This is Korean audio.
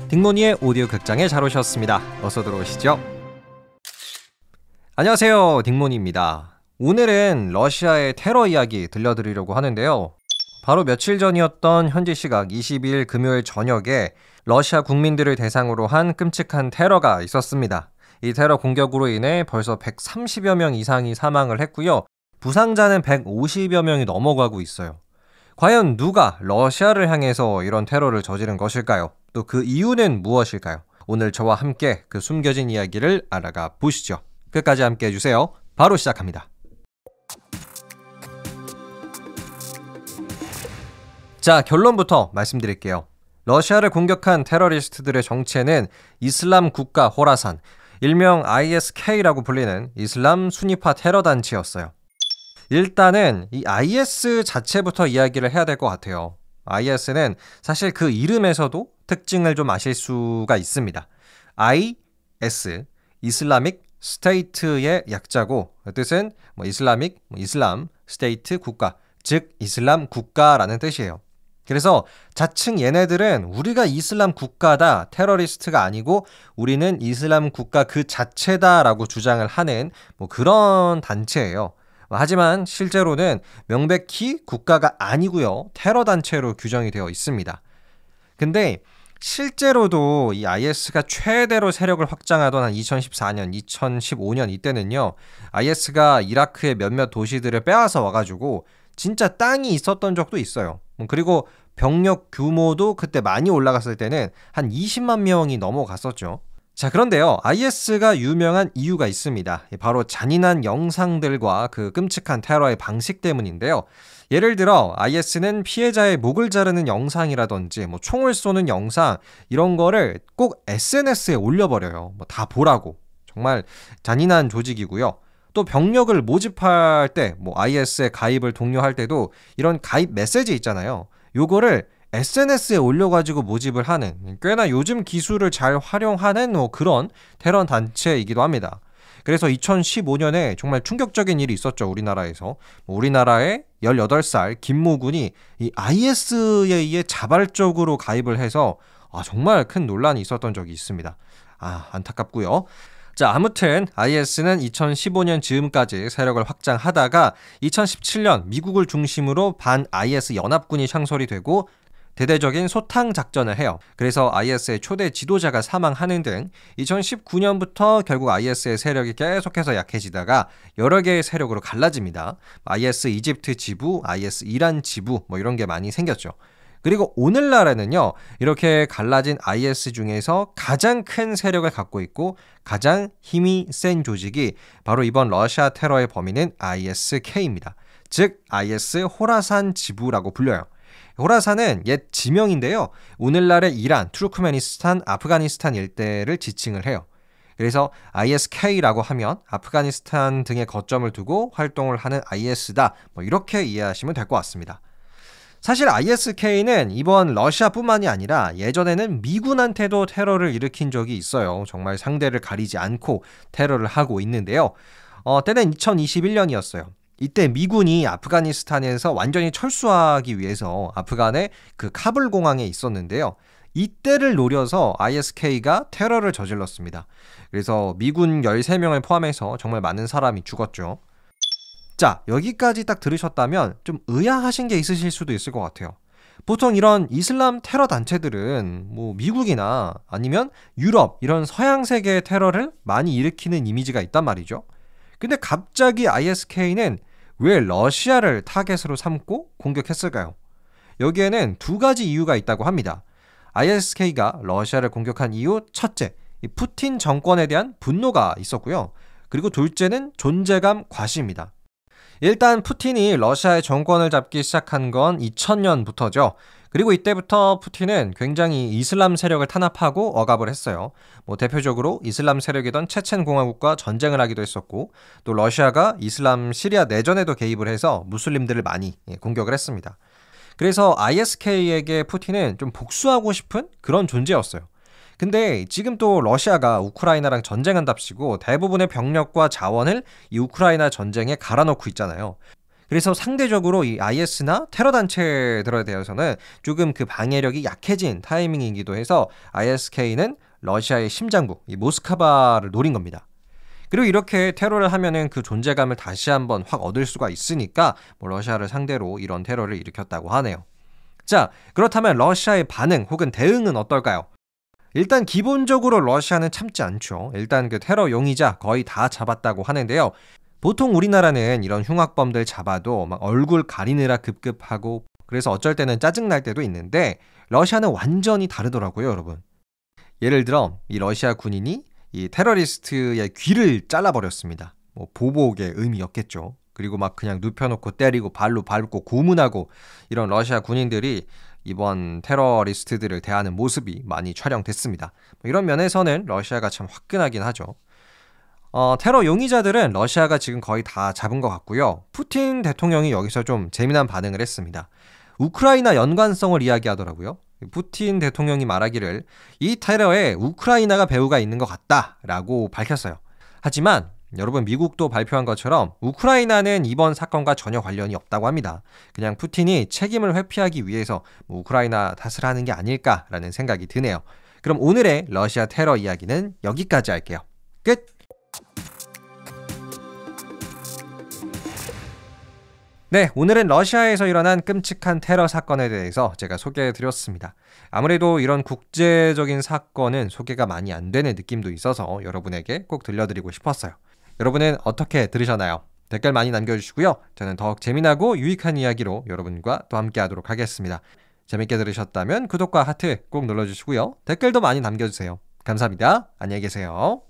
딩모니의 오디오 극장에 잘 오셨습니다. 어서 들어오시죠. 안녕하세요, 딩모니입니다. 오늘은 러시아의 테러 이야기 들려드리려고 하는데요. 바로 며칠 전이었던 현지 시각 22일 금요일 저녁에 러시아 국민들을 대상으로 한 끔찍한 테러가 있었습니다. 이 테러 공격으로 인해 벌써 130여 명 이상이 사망을 했고요. 부상자는 150여 명이 넘어가고 있어요. 과연 누가 러시아를 향해서 이런 테러를 저지른 것일까요? 또 그 이유는 무엇일까요? 오늘 저와 함께 그 숨겨진 이야기를 알아가 보시죠. 끝까지 함께 해주세요. 바로 시작합니다. 자, 결론부터 말씀드릴게요. 러시아를 공격한 테러리스트들의 정체는 이슬람 국가 호라산, 일명 ISK라고 불리는 이슬람 순위파 테러 단체였어요. 일단은 이 IS 자체부터 이야기를 해야 될 것 같아요. IS는 사실 그 이름에서도 특징을 좀 아실 수가 있습니다. IS, 이슬라믹 스테이트의 약자고 뜻은 이슬람 스테이트 국가, 즉 이슬람 국가라는 뜻이에요. 그래서 자칭 얘네들은 우리가 이슬람 국가다, 테러리스트가 아니고 우리는 이슬람 국가 그 자체다라고 주장을 하는 그런 단체예요. 하지만 실제로는 명백히 국가가 아니고요. 테러 단체로 규정이 되어 있습니다. 근데 실제로도 이 IS가 최대로 세력을 확장하던 한 2014년, 2015년 이때는요. IS가 이라크의 몇몇 도시들을 빼앗아 와가지고 진짜 땅이 있었던 적도 있어요. 그리고 병력 규모도 그때 많이 올라갔을 때는 한 20만 명이 넘어갔었죠. 자, 그런데요, IS가 유명한 이유가 있습니다. 바로 잔인한 영상들과 그 끔찍한 테러의 방식 때문인데요. 예를 들어 IS는 피해자의 목을 자르는 영상이라든지 총을 쏘는 영상, 이런 거를 꼭 SNS에 올려버려요. 다 보라고. 정말 잔인한 조직이고요. 또 병력을 모집할 때 IS에 가입을 독려할 때도 이런 가입 메시지 있잖아요. 요거를 SNS에 올려가지고 모집을 하는, 꽤나 요즘 기술을 잘 활용하는 그런 테러 단체이기도 합니다. 그래서 2015년에 정말 충격적인 일이 있었죠. 우리나라에서. 우리나라의 18살 김모군이 이 IS에 의해 자발적으로 가입을 해서 정말 큰 논란이 있었던 적이 있습니다. 안타깝고요. 자, 아무튼 IS는 2015년 즈음까지 세력을 확장하다가 2017년 미국을 중심으로 반 IS 연합군이 창설이 되고 대대적인 소탕 작전을 해요. 그래서 IS의 초대 지도자가 사망하는 등 2019년부터 결국 IS의 세력이 계속해서 약해지다가 여러 개의 세력으로 갈라집니다. IS 이집트 지부, IS 이란 지부 이런 게 많이 생겼죠. 그리고 오늘날에는요, 이렇게 갈라진 IS 중에서 가장 큰 세력을 갖고 있고 가장 힘이 센 조직이 바로 이번 러시아 테러의 범인은 ISK입니다. 즉 IS 호라산 지부라고 불려요. 호라산은 옛 지명인데요. 오늘날의 이란, 투르크메니스탄, 아프가니스탄 일대를 지칭을 해요. 그래서 ISK라고 하면 아프가니스탄 등에 거점을 두고 활동을 하는 IS다. 이렇게 이해하시면 될 것 같습니다. 사실 ISK는 이번 러시아뿐만이 아니라 예전에는 미군한테도 테러를 일으킨 적이 있어요. 정말 상대를 가리지 않고 테러를 하고 있는데요. 때는 2021년이었어요. 이때 미군이 아프가니스탄에서 완전히 철수하기 위해서 아프간의 그 카불 공항에 있었는데요. 이때를 노려서 ISK가 테러를 저질렀습니다. 그래서 미군 13명을 포함해서 정말 많은 사람이 죽었죠. 자, 여기까지 딱 들으셨다면 좀 의아하신 게 있으실 수도 있을 것 같아요. 보통 이런 이슬람 테러 단체들은 미국이나 아니면 유럽 이런 서양 세계의 테러를 많이 일으키는 이미지가 있단 말이죠. 근데 갑자기 ISK는 왜 러시아를 타겟으로 삼고 공격했을까요? 여기에는 두 가지 이유가 있다고 합니다. ISK가 러시아를 공격한 이유 첫째, 푸틴 정권에 대한 분노가 있었고요. 그리고 둘째는 존재감 과시입니다. 일단 푸틴이 러시아의 정권을 잡기 시작한 건 2000년부터죠. 그리고 이때부터 푸틴은 굉장히 이슬람 세력을 탄압하고 억압을 했어요. 대표적으로 이슬람 세력이던 체첸 공화국과 전쟁을 하기도 했었고, 또 러시아가 이슬람 시리아 내전에도 개입을 해서 무슬림들을 많이 공격을 했습니다. 그래서 ISK에게 푸틴은 좀 복수하고 싶은 그런 존재였어요. 근데 지금 또 러시아가 우크라이나랑 전쟁한답시고 대부분의 병력과 자원을 이 우크라이나 전쟁에 갈아넣고 있잖아요. 그래서 상대적으로 이 IS나 테러 단체들에 대해서는 조금 그 방해력이 약해진 타이밍이기도 해서 ISK는 러시아의 심장부, 이 모스크바를 노린 겁니다. 그리고 이렇게 테러를 하면은 그 존재감을 다시 한번 확 얻을 수가 있으니까 뭐 러시아를 상대로 이런 테러를 일으켰다고 하네요. 자, 그렇다면 러시아의 반응 혹은 대응은 어떨까요? 일단 기본적으로 러시아는 참지 않죠. 일단 그 테러 용의자 거의 다 잡았다고 하는데요. 보통 우리나라는 이런 흉악범들 잡아도 막 얼굴 가리느라 급급하고 그래서 어쩔 때는 짜증날 때도 있는데 러시아는 완전히 다르더라고요, 여러분. 예를 들어 이 러시아 군인이 이 테러리스트의 귀를 잘라버렸습니다. 뭐 보복의 의미였겠죠. 그리고 막 그냥 눕혀놓고 때리고 발로 밟고 고문하고 이런 러시아 군인들이 이번 테러리스트들을 대하는 모습이 많이 촬영됐습니다. 이런 면에서는 러시아가 참 화끈하긴 하죠. 테러 용의자들은 러시아가 지금 거의 다 잡은 것 같고요. 푸틴 대통령이 여기서 좀 재미난 반응을 했습니다. 우크라이나 연관성을 이야기하더라고요. 푸틴 대통령이 말하기를 이 테러에 우크라이나가 배후가 있는 것 같다라고 밝혔어요. 하지만 여러분 미국도 발표한 것처럼 우크라이나는 이번 사건과 전혀 관련이 없다고 합니다. 그냥 푸틴이 책임을 회피하기 위해서 우크라이나 탓을 하는 게 아닐까라는 생각이 드네요. 그럼 오늘의 러시아 테러 이야기는 여기까지 할게요. 끝! 네, 오늘은 러시아에서 일어난 끔찍한 테러 사건에 대해서 제가 소개해드렸습니다. 아무래도 이런 국제적인 사건은 소개가 많이 안 되는 느낌도 있어서 여러분에게 꼭 들려드리고 싶었어요. 여러분은 어떻게 들으셨나요? 댓글 많이 남겨주시고요. 저는 더욱 재미나고 유익한 이야기로 여러분과 또 함께 하도록 하겠습니다. 재밌게 들으셨다면 구독과 하트 꼭 눌러주시고요. 댓글도 많이 남겨주세요. 감사합니다. 안녕히 계세요.